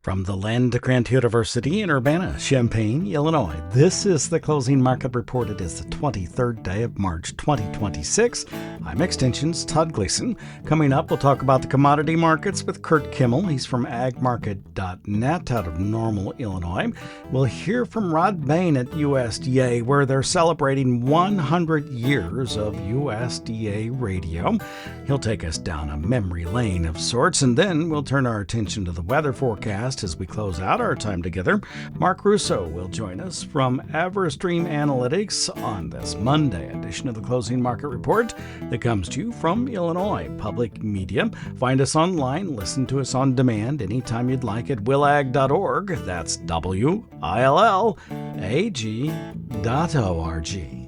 From the land grant University in Urbana-Champaign, Illinois, this is the Closing Market Report. It is the 23rd day of March 2026. I'm Extension's Todd Gleason. Coming up, we'll talk about the commodity markets with Curt Kimmel. He's from agmarket.net out of Normal, Illinois. We'll hear from Rod Bain at USDA, where they're celebrating 100 years of USDA radio. He'll take us down a memory lane of sorts, and then we'll turn our attention to the weather forecast as we close out our time together. Mark Russo will join us from EverStream Analytics on this Monday edition of the Closing Market Report that comes to you from Illinois Public Media. Find us online, listen to us on demand anytime you'd like at willag.org. That's WILLAG.org.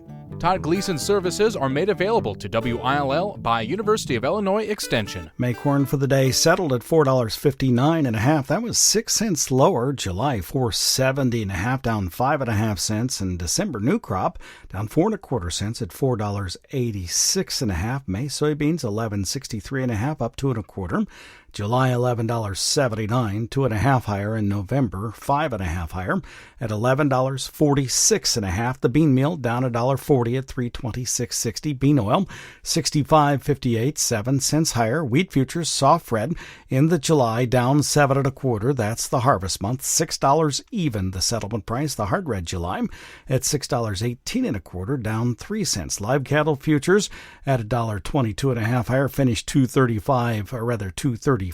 Todd Gleason services are made available to WILL by University of Illinois Extension. May corn for the day settled at $4.59.5. That was 6 cents lower. July $4.70.5, down 5.5 cents. And December new crop down 4.25 cents at $4.86.5. May soybeans $11.63.5, up 2.25. July $11.79, 2.5 higher. In November, 5.5 higher at $11.46.5. The bean meal down $1.40 at $326.60. Bean oil $65.58, 7 cents higher. Wheat futures soft red in the July down 7.25. That's the harvest month. $6 even the settlement price. The hard red July at $6.18.25, down 3 cents. Live cattle futures at $1.22.5 higher. Finished $234.65.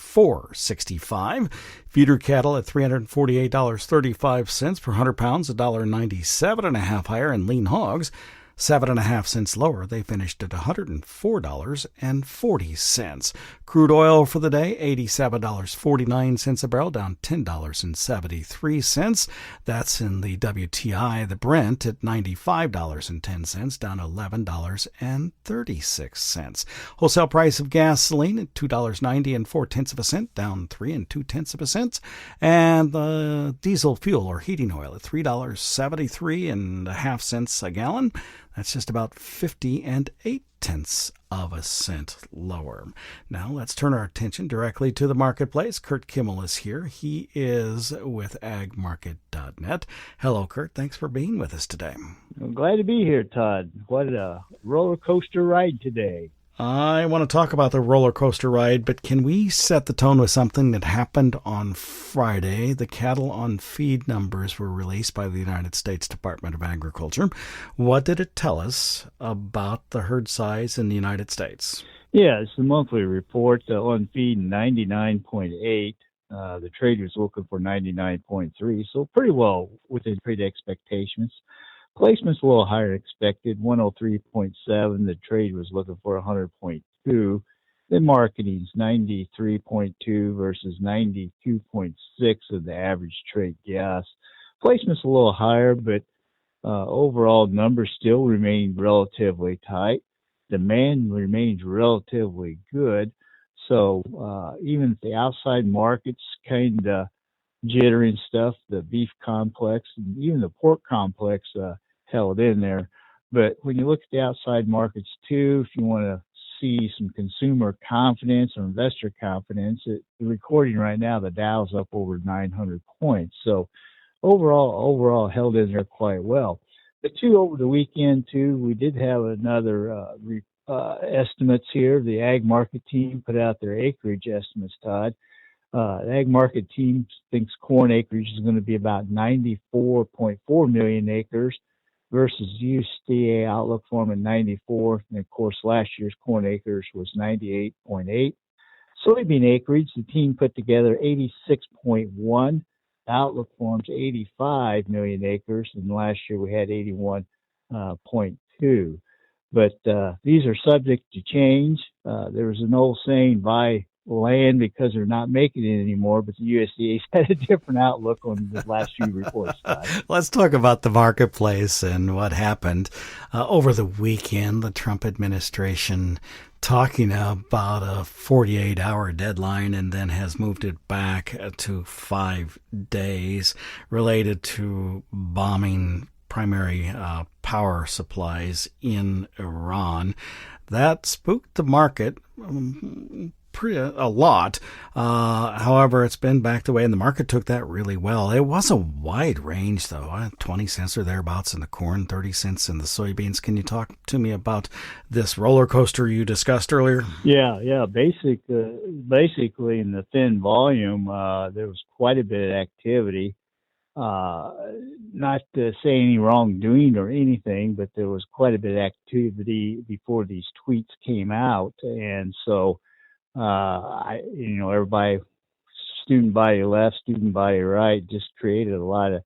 Feeder cattle at $348.35 per 100 pounds, $1.97.5 higher, and lean hogs 7.5 cents lower. They finished at $104.40. Crude oil for the day, $87.49 a barrel, down $10.73. That's in the WTI. The Brent at $95.10, down $11.36. Wholesale price of gasoline at $2.90 down 3 2/10 cents. And the diesel fuel or heating oil at $3.73.5 a gallon. That's just about 50 8/10 cents lower. Now let's turn our attention directly to the marketplace. Curt Kimmel is here. He is with agmarket.net. Hello, Curt. Thanks for being with us today. I'm glad to be here, Todd. What a roller coaster ride today. I want to talk about the roller coaster ride, but can we set the tone with something that happened on Friday? The cattle on feed numbers were released by the United States Department of Agriculture. What did it tell us about the herd size in the United States? Yeah, it's the monthly report on feed 99.8. The trade was looking for 99.3, so pretty well within trade expectations. Placements a little higher expected, 103.7. The trade was looking for 100.2. Then marketing's 93.2 versus 92.6 of the average trade gas. Placements a little higher, but overall numbers still remain relatively tight. Demand remains relatively good. So even if the outside market's kind of jittery and stuff, the beef complex and even the pork complex held in there. But when you look at the outside markets too, if you want to see some consumer confidence or investor confidence, the recording right now, the Dow's up over 900 points. So overall held in there quite well. But too, over the weekend too, we did have another estimates here. The ag market team put out their acreage estimates, Todd. The ag market team thinks corn acreage is going to be about 94.4 million acres versus USDA outlook for them at 94. And of course, last year's corn acres was 98.8. Soybean acreage, the team put together 86.1. The outlook for them is 85 million acres, and last year we had 81.2. But these are subject to change. There was an old saying, buy land because they're not making it anymore, but the USDA's had a different outlook on the last few reports. Let's talk about the marketplace and what happened over the weekend. The Trump administration talking about a 48-hour deadline and then has moved it back to 5 days related to bombing primary power supplies in Iran. That spooked the market a lot. However, it's been backed away, and the market took that really well. It was a wide range, though. 20 cents or thereabouts in the corn, 30 cents in the soybeans. Can you talk to me about this roller coaster you discussed earlier? Yeah. Basically, in the thin volume, there was quite a bit of activity. Not to say any wrongdoing or anything, but there was quite a bit of activity before these tweets came out, and so everybody, student body left, student body right, just created a lot of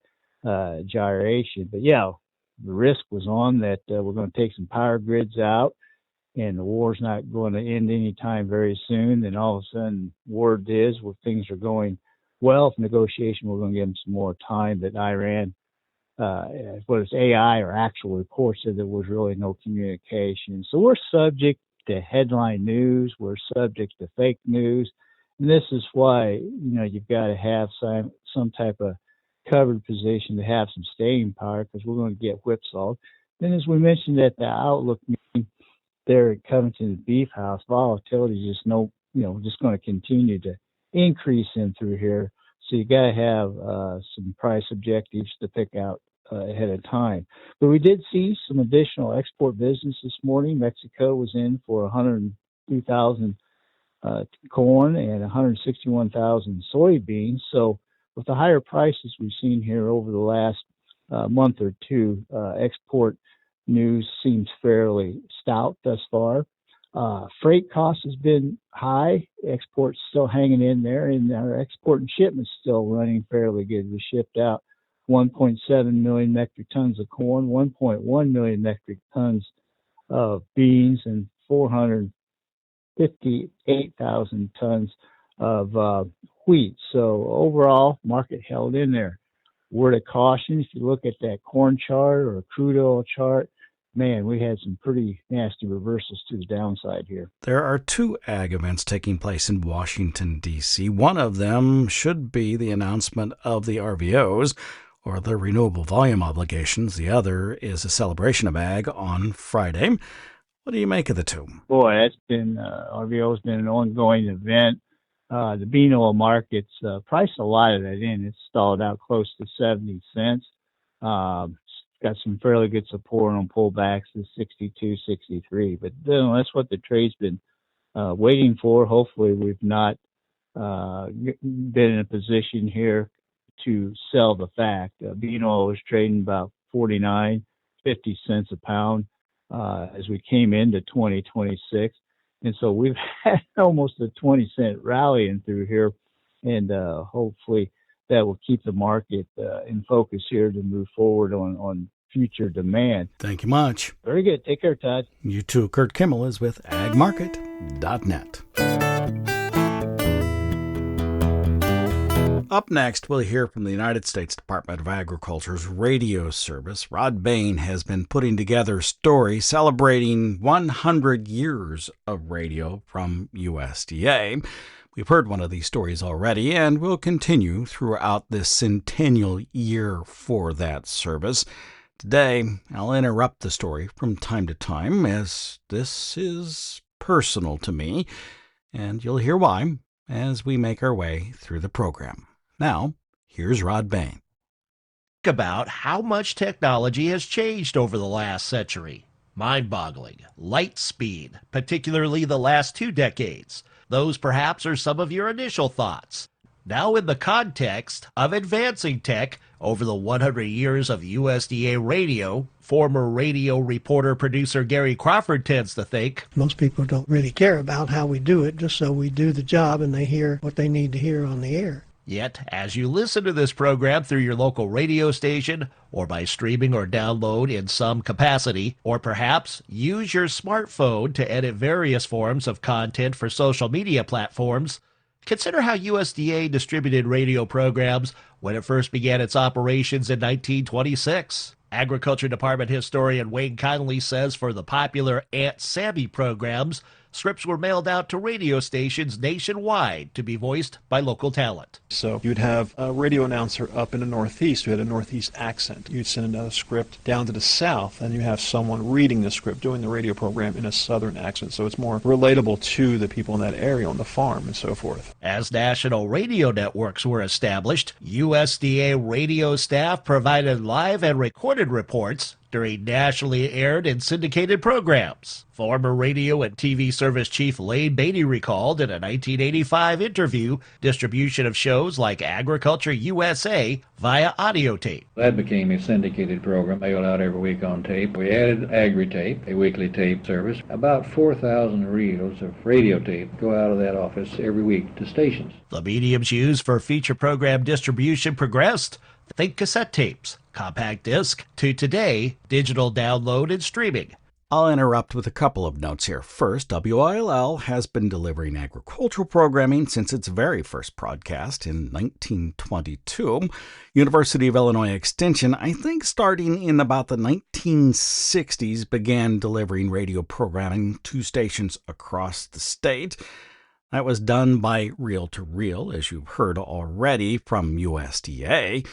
gyration. But yeah, the risk was on that we're going to take some power grids out, and the war's not going to end anytime very soon. Then all of a sudden, word is, well, things are going well. If negotiation, we're going to give them some more time. But Iran, whether it's AI or actual reports, said there was really no communication. So we're subject to headline news. We're subject to fake news. And this is why, you've got to have some type of covered position to have some staying power, because we're going to get whipsawed. Then, as we mentioned at the Outlook meeting there at Covington Beef House, volatility is just just going to continue to increase in through here. So you got to have some price objectives to pick out ahead of time. But we did see some additional export business this morning. Mexico was in for 102,000 corn and 161,000 soybeans. So with the higher prices we've seen here over the last month or two, export news seems fairly stout thus far. Freight cost has been high. Exports still hanging in there, and our export and shipments still running fairly good. We shipped out 1.7 million metric tons of corn, 1.1 million metric tons of beans, and 458,000 tons of wheat. So overall, market held in there. Word of caution, if you look at that corn chart or a crude oil chart, man, we had some pretty nasty reversals to the downside here. There are two ag events taking place in Washington, D.C. One of them should be the announcement of the RVOs, or the renewable volume obligations. The other is a celebration of ag on Friday. What do you make of the two? Boy, that's been, RVO has been an ongoing event. The bean oil markets priced a lot of that in. It's stalled out close to 70 cents. Got some fairly good support on pullbacks to 62, 63. But that's what the trade's been waiting for. Hopefully we've not been in a position here to sell the fact. Bean oil was trading about 49, 50 cents a pound as we came into 2026. And so we've had almost a 20-cent rally in through here. And hopefully that will keep the market in focus here to move forward on future demand. Thank you much. Very good. Take care, Todd. You too. Curt Kimmel is with agmarket.net. Up next, we'll hear from the United States Department of Agriculture's radio service. Rod Bain has been putting together a story celebrating 100 years of radio from USDA. We've heard one of these stories already, and we'll continue throughout this centennial year for that service. Today, I'll interrupt the story from time to time, as this is personal to me, and you'll hear why as we make our way through the program. Now, here's Rod Bain. Think about how much technology has changed over the last century. Mind-boggling. Light speed, particularly the last 2 decades. Those perhaps are some of your initial thoughts. Now in the context of advancing tech over the 100 years of USDA radio, former radio reporter-producer Gary Crawford tends to think, most people don't really care about how we do it, just so we do the job and they hear what they need to hear on the air. Yet, as you listen to this program through your local radio station, or by streaming or download in some capacity, or perhaps use your smartphone to edit various forms of content for social media platforms, consider how USDA distributed radio programs when it first began its operations in 1926. Agriculture Department historian Wayne Connolly says for the popular Aunt Sammy programs, scripts were mailed out to radio stations nationwide to be voiced by local talent. So you'd have a radio announcer up in the Northeast who had a Northeast accent. You'd send a script down to the South, and you have someone reading the script, doing the radio program in a Southern accent. So it's more relatable to the people in that area on the farm and so forth. As national radio networks were established, USDA radio staff provided live and recorded reports during nationally aired and syndicated programs. Former radio and TV service chief Lane Beatty recalled in a 1985 interview distribution of shows like Agriculture USA via audio tape. That became a syndicated program mailed out every week on tape. We added Agri-Tape, a weekly tape service. About 4,000 reels of radio tape go out of that office every week to stations. The mediums used for feature program distribution progressed. Think cassette tapes, compact disc, to today, digital download and streaming. I'll interrupt with a couple of notes here. First, WILL has been delivering agricultural programming since its very first broadcast in 1922. University of Illinois Extension, I think starting in about the 1960s, began delivering radio programming to stations across the state. That was done by reel-to-reel, as you've heard already from USDA.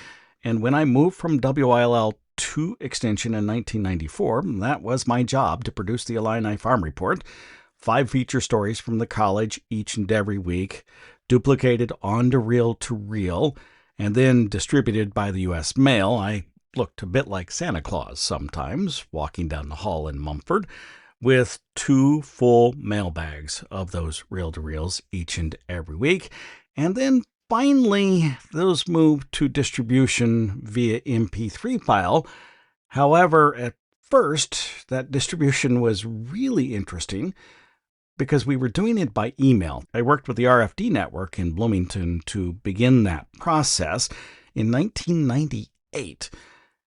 And when I moved from WILL to Extension in 1994, that was my job to produce the Illini Farm Report. 5 feature stories from the college each and every week, duplicated onto reel-to-reel, and then distributed by the U.S. Mail. I looked a bit like Santa Claus sometimes, walking down the hall in Mumford, with 2 full mailbags of those reel-to-reels each and every week. And then finally, those moved to distribution via MP3 file. However, at first, that distribution was really interesting because we were doing it by email. I worked with the RFD network in Bloomington to begin that process in 1998.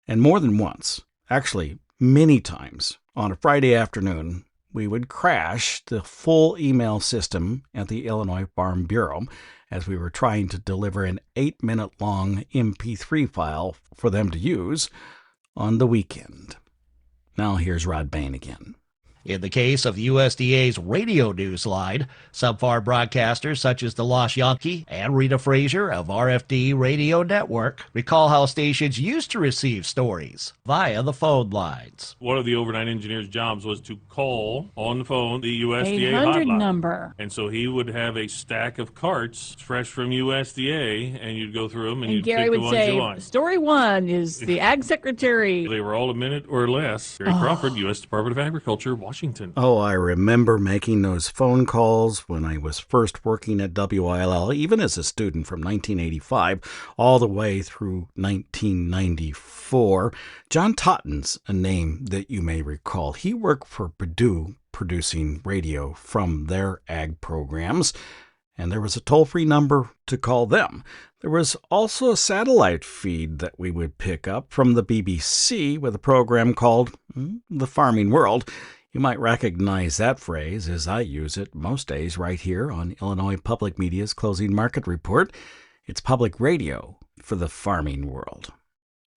And more than once, actually many times, on a Friday afternoon, we would crash the full email system at the Illinois Farm Bureau as we were trying to deliver an 8-minute-long MP3 file for them to use on the weekend. Now here's Rod Bain again. In the case of USDA's radio news line, some farm broadcasters such as the Lost Yankee and Rita Frazier of RFD Radio Network recall how stations used to receive stories via the phone lines. One of the overnight engineer's jobs was to call on the phone the USDA 800 hotline number. And so he would have a stack of carts fresh from USDA, and you'd go through them and you'd Gary pick the would ones you say, want. story 1 is the Ag Secretary. They were all a minute or less. Gary Crawford, U.S. Department of Agriculture, Washington. Oh, I remember making those phone calls when I was first working at WILL, even as a student from 1985 all the way through 1994. John Totten's a name that you may recall. He worked for Purdue producing radio from their ag programs, and there was a toll-free number to call them. There was also a satellite feed that we would pick up from the BBC with a program called The Farming World. You might recognize that phrase as I use it most days right here on Illinois Public Media's Closing Market Report. It's public radio for the farming world.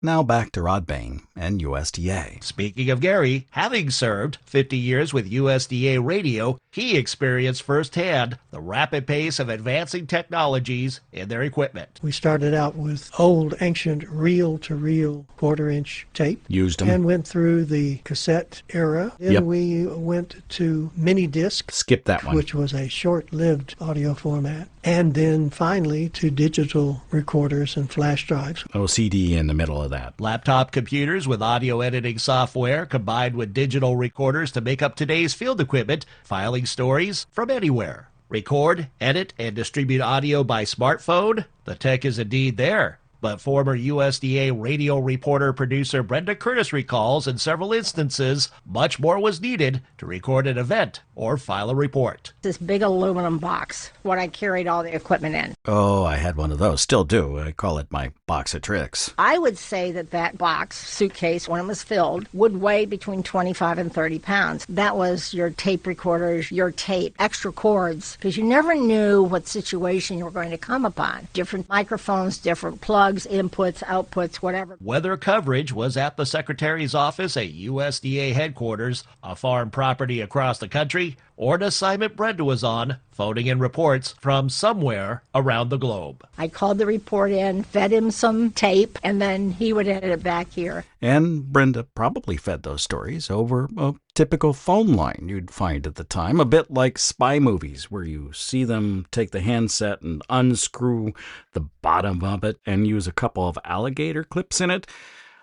Now back to Rod Bain and USDA. Speaking of Gary, having served 50 years with USDA Radio, he experienced firsthand the rapid pace of advancing technologies in their equipment. We started out with old, ancient reel-to-reel quarter-inch tape. Used them. And went through the cassette era. Then we went to mini disc. Skip that one. Which was a short-lived audio format. And then finally to digital recorders and flash drives. CD in the middle of that. Laptop computers with audio editing software combined with digital recorders to make up today's field equipment, filing stories from anywhere. Record, edit, and distribute audio by smartphone? The tech is indeed there. But former USDA radio reporter-producer Brenda Curtis recalls in several instances, much more was needed to record an event or file a report. This big aluminum box, what I carried all the equipment in. Oh, I had one of those. Still do. I call it my box of tricks. I would say that box, suitcase, when it was filled, would weigh between 25 and 30 pounds. That was your tape recorders, your tape, extra cords, because you never knew what situation you were going to come upon. Different microphones, different plugs, logs, inputs, outputs, whatever. Weather coverage was at the Secretary's office at USDA headquarters, a farm property across the country, or an assignment Brenda was on, phoning in reports from somewhere around the globe. I called the report in, fed him some tape, and then he would edit it back here. And Brenda probably fed those stories over a typical phone line you'd find at the time, a bit like spy movies where you see them take the handset and unscrew the bottom of it and use a couple of alligator clips in it.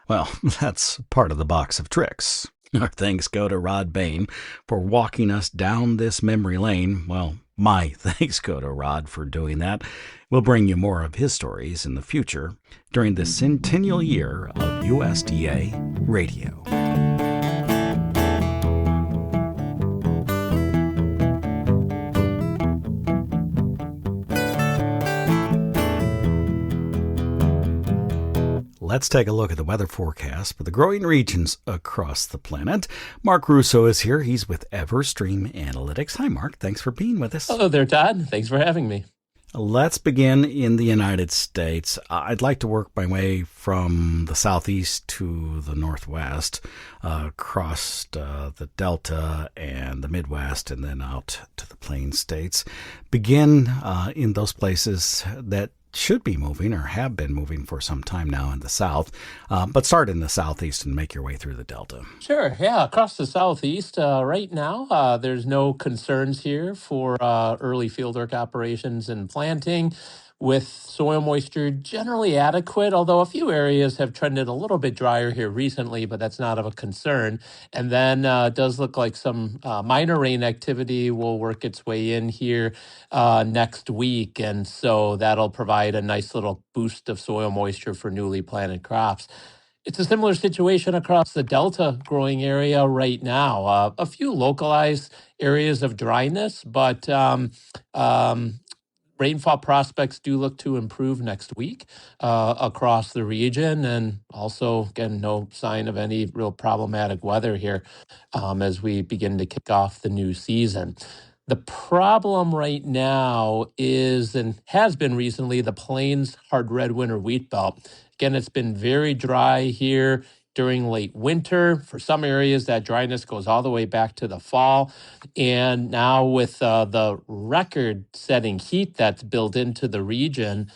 Well, that's part of the box of tricks. Our thanks go to Rod Bain for walking us down this memory lane. Well, my thanks go to Rod for doing that. We'll bring you more of his stories in the future during the centennial year of USDA Radio. Let's take a look at the weather forecast for the growing regions across the planet. Mark Russo is here. He's with EverStream Analytics. Hi, Mark. Thanks for being with us. Hello there, Todd. Thanks for having me. Let's begin in the United States. I'd like to work my way from the southeast to the northwest, across the Delta and the Midwest, and then out to the Plain States. Begin in those places that should be moving or have been moving for some time now in the south, but start in the southeast and make your way through the Delta. Sure, yeah, across the southeast right now, there's no concerns here for early fieldwork operations and planting, with soil moisture generally adequate, although a few areas have trended a little bit drier here recently, but that's not of a concern. And then it does look like some minor rain activity will work its way in here next week, and so that'll provide a nice little boost of soil moisture for newly planted crops. It's a similar situation across the Delta growing area right now. A few localized areas of dryness, but rainfall prospects do look to improve next week across the region, and also, again, no sign of any real problematic weather here as we begin to kick off the new season. The problem right now is, and has been recently, the Plains hard red winter wheat belt. Again, it's been very dry here during late winter. For some areas, that dryness goes all the way back to the fall. And now with the record-setting heat that's built into the region,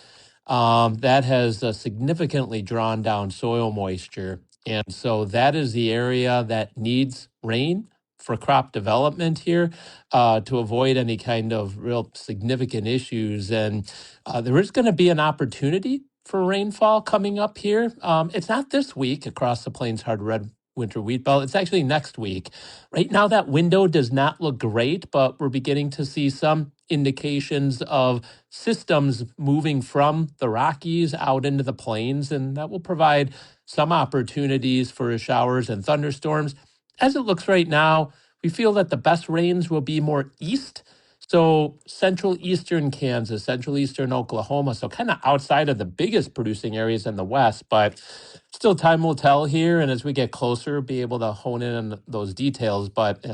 that has significantly drawn down soil moisture. And so that is the area that needs rain for crop development here to avoid any kind of real significant issues. And there is going to be an opportunity for rainfall coming up here. It's not this week across the Plains hard red winter wheat belt. It's actually next week. Right now, that window does not look great, but we're beginning to see some indications of systems moving from the Rockies out into the plains, and that will provide some opportunities for showers and thunderstorms. As it looks right now, we feel that the best rains will be more east. So central eastern Kansas, central eastern Oklahoma, so kind of outside of the biggest producing areas in the west, but still time will tell here. And as we get closer, be able to hone in on those details. But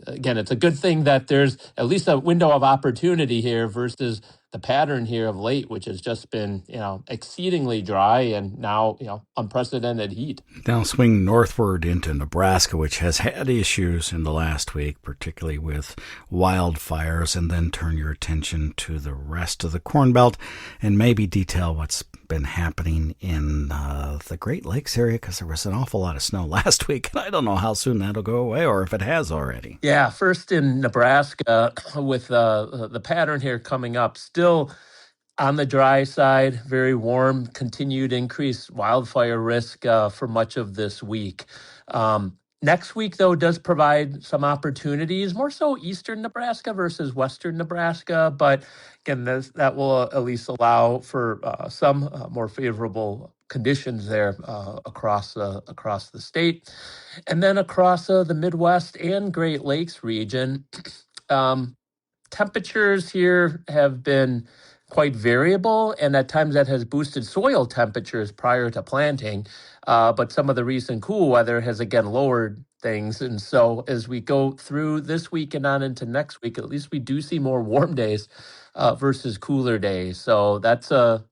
again, it's a good thing that there's at least a window of opportunity here versus the pattern here of late, which has just been, exceedingly dry and now, unprecedented heat. Now swing northward into Nebraska, which has had issues in the last week, particularly with wildfires, and then turn your attention to the rest of the Corn Belt and maybe detail what's been happening in the Great Lakes area, because there was an awful lot of snow last week, and I don't know how soon that'll go away or if it has already. Yeah, first in Nebraska with the pattern here coming up, still on the dry side, very warm, continued increased wildfire risk for much of this week. Next week, though, does provide some opportunities, more so eastern Nebraska versus western Nebraska. But again, that will at least allow for some more favorable conditions there across the state. And then across the Midwest and Great Lakes region, temperatures here have been quite variable, and at times that has boosted soil temperatures prior to planting. But some of the recent cool weather has again lowered things. And so as we go through this week and on into next week, at least we do see more warm days versus cooler days. So that's a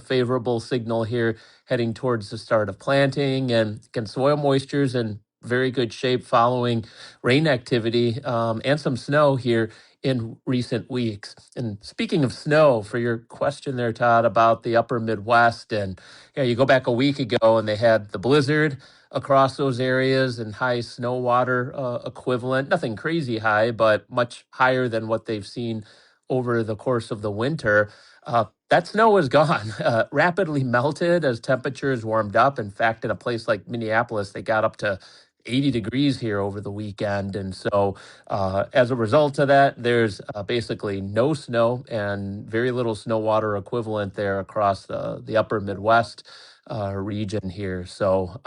favorable signal here heading towards the start of planting. And again, soil moisture's in very good shape following rain activity and some snow here in recent weeks. And speaking of snow, for your question there, Todd, about the upper Midwest, and you go back a week ago and they had the blizzard across those areas and high snow water equivalent, nothing crazy high, but much higher than what they've seen over the course of the winter. That snow is gone, rapidly melted as temperatures warmed up. In fact, in a place like Minneapolis, they got up to 80 degrees here over the weekend. And so as a result of that, there's basically no snow and very little snow water equivalent there across the upper Midwest region here. So,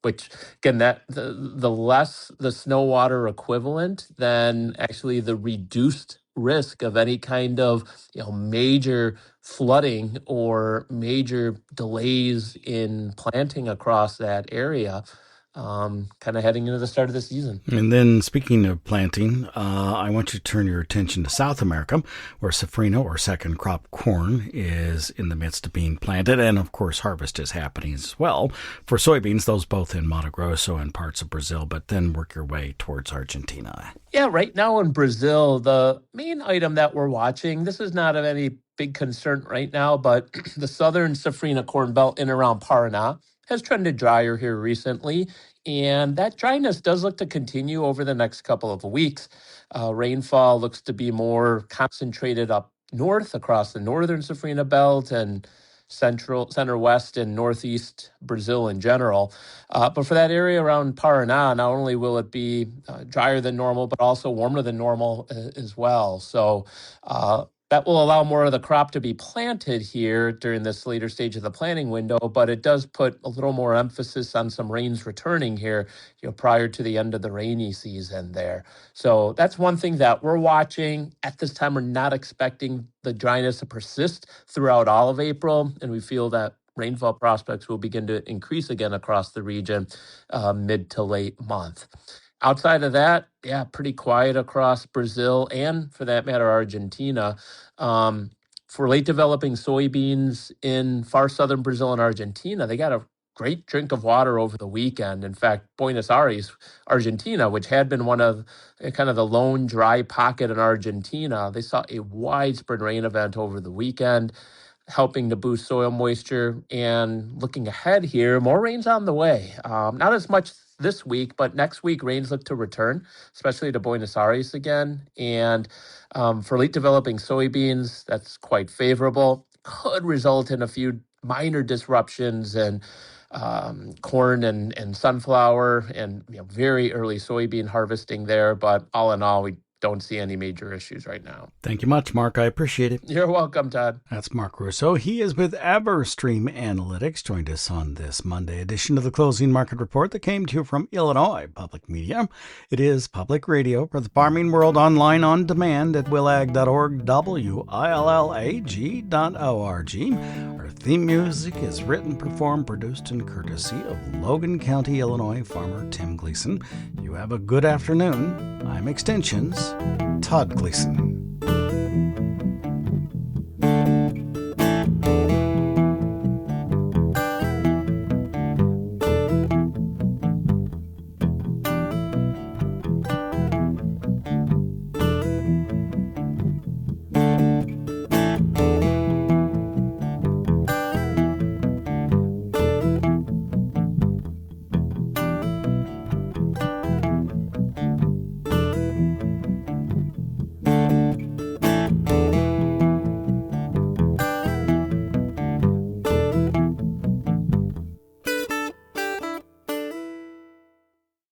which again, that the less the snow water equivalent, then actually the reduced risk of any kind of major flooding or major delays in planting across that area. Kind of heading into the start of the season. And then speaking of planting, I want you to turn your attention to South America, where safrinha or second crop corn is in the midst of being planted. And of course, harvest is happening as well for soybeans, those both in Mato Grosso and parts of Brazil, but then work your way towards Argentina. Yeah, right now in Brazil, the main item that we're watching, this is not of any big concern right now, but the southern safrinha corn belt in around Paraná has trended drier here recently, and that dryness does look to continue over the next couple of weeks. Rainfall looks to be more concentrated up north across the northern safrinha belt and center west and northeast Brazil in general. But for that area around Paraná, not only will it be drier than normal, but also warmer than normal as well. So that will allow more of the crop to be planted here during this later stage of the planting window, but it does put a little more emphasis on some rains returning here, prior to the end of the rainy season there. So that's one thing that we're watching. At this time, we're not expecting the dryness to persist throughout all of April, and we feel that rainfall prospects will begin to increase again across the region mid to late month. Outside of that, pretty quiet across Brazil and, for that matter, Argentina. For late developing soybeans in far southern Brazil and Argentina, they got a great drink of water over the weekend. In fact, Buenos Aires, Argentina, which had been one of kind of the lone dry pocket in Argentina, they saw a widespread rain event over the weekend, helping to boost soil moisture. And looking ahead here, more rain's on the way. Not as much this week, but next week rains look to return, especially to Buenos Aires again. And for late developing soybeans, that's quite favorable. Could result in a few minor disruptions in corn and sunflower and very early soybean harvesting there. But all in all, we don't see any major issues right now. Thank you much, Mark. I appreciate it. You're welcome, Todd. That's Mark Russo. He is with EverStream Analytics. Joined us on this Monday edition of the Closing Market Report that came to you from Illinois Public Media. It is public radio for the farming world, online on demand at willag.org, willag.org. Our theme music is written, performed, produced, and courtesy of Logan County, Illinois farmer Tim Gleason. You have a good afternoon. I'm Extensions Todd Gleason.